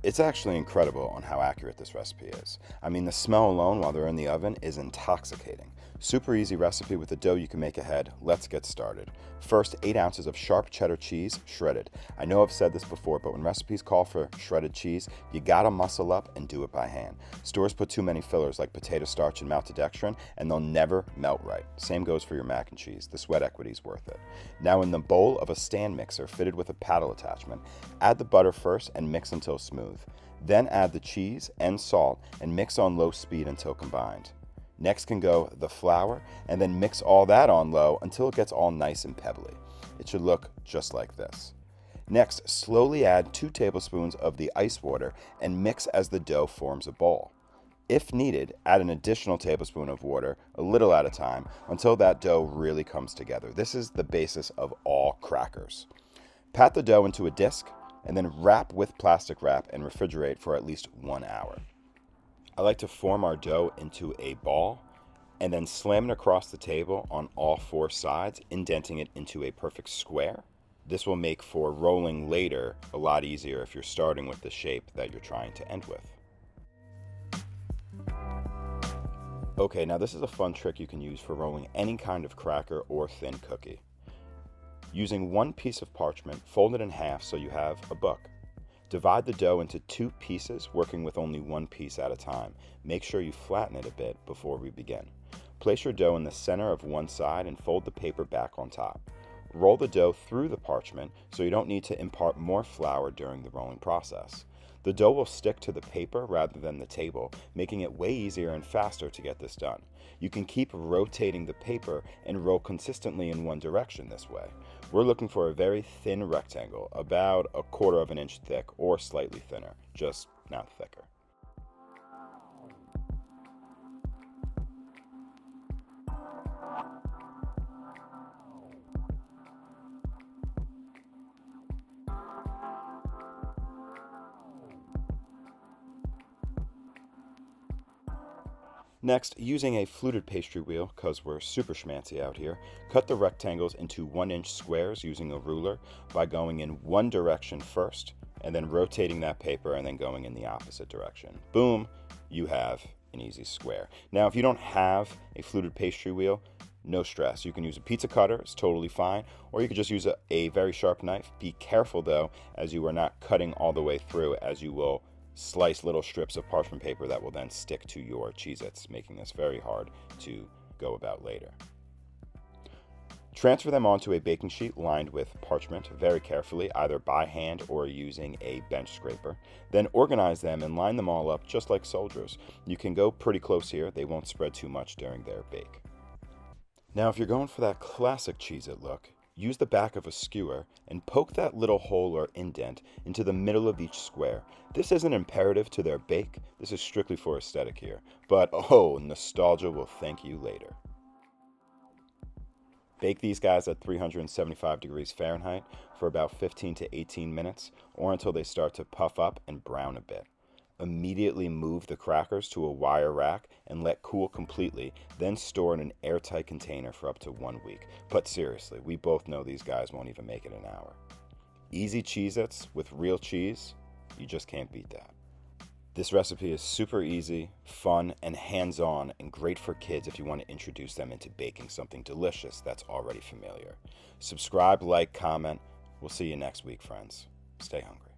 It's actually incredible on how accurate this recipe is. I mean, the smell alone while they're in the oven is intoxicating. Super easy recipe with a dough you can make ahead. Let's get started. First, 8 ounces of sharp cheddar cheese, shredded. I know I've said this before, but when recipes call for shredded cheese, you gotta muscle up and do it by hand. Stores put too many fillers like potato starch and maltodextrin, and they'll never melt right. Same goes for your mac and cheese. The sweat equity is worth it. Now in the bowl of a stand mixer fitted with a paddle attachment, add the butter first and mix until smooth. Then add the cheese and salt and mix on low speed until combined. Next can go the flour, and then mix all that on low until it gets all nice and pebbly. It should look just like this. Next, slowly add 2 tablespoons of the ice water and mix as the dough forms a ball. If needed, add an additional tablespoon of water, a little at a time, until that dough really comes together. This is the basis of all crackers. Pat the dough into a disc, and then wrap with plastic wrap and refrigerate for at least 1 hour. I like to form our dough into a ball and then slam it across the table on all 4 sides, indenting it into a perfect square. This will make for rolling later a lot easier if you're starting with the shape that you're trying to end with. Okay, now this is a fun trick you can use for rolling any kind of cracker or thin cookie. Using 1 piece of parchment, fold it in half so you have a book. Divide the dough into 2 pieces, working with only 1 piece at a time. Make sure you flatten it a bit before we begin. Place your dough in the center of one side and fold the paper back on top. Roll the dough through the parchment so you don't need to impart more flour during the rolling process. The dough will stick to the paper rather than the table, making it way easier and faster to get this done. You can keep rotating the paper and roll consistently in one direction this way. We're looking for a very thin rectangle, about 1/4 of an inch thick or slightly thinner, just not thicker. Next, using a fluted pastry wheel, because we're super schmancy out here, cut the rectangles into 1-inch squares using a ruler by going in one direction first, and then rotating that paper and then going in the opposite direction. Boom, you have an easy square. Now, if you don't have a fluted pastry wheel, no stress. You can use a pizza cutter, it's totally fine, or you could just use a very sharp knife. Be careful though, as you are not cutting all the way through, as you will slice little strips of parchment paper that will then stick to your Cheez-Its, making this very hard to go about later. Transfer them onto a baking sheet lined with parchment very carefully, either by hand or using a bench scraper. Then organize them and line them all up just like soldiers. You can go pretty close here, they won't spread too much during their bake. Now if you're going for that classic Cheez-It look, use the back of a skewer and poke that little hole or indent into the middle of each square. This isn't imperative to their bake, this is strictly for aesthetic here, but oh, nostalgia will thank you later. Bake these guys at 375 degrees Fahrenheit for about 15 to 18 minutes, or until they start to puff up and brown a bit. Immediately move the crackers to a wire rack and let cool completely, then store in an airtight container for up to 1 week. But seriously, we both know these guys won't even make it an hour. Easy Cheez-Its with real cheese, you just can't beat that. This recipe is super easy, fun, and hands-on, and great for kids if you want to introduce them into baking something delicious that's already familiar. Subscribe, like, comment. We'll see you next week, friends. Stay hungry.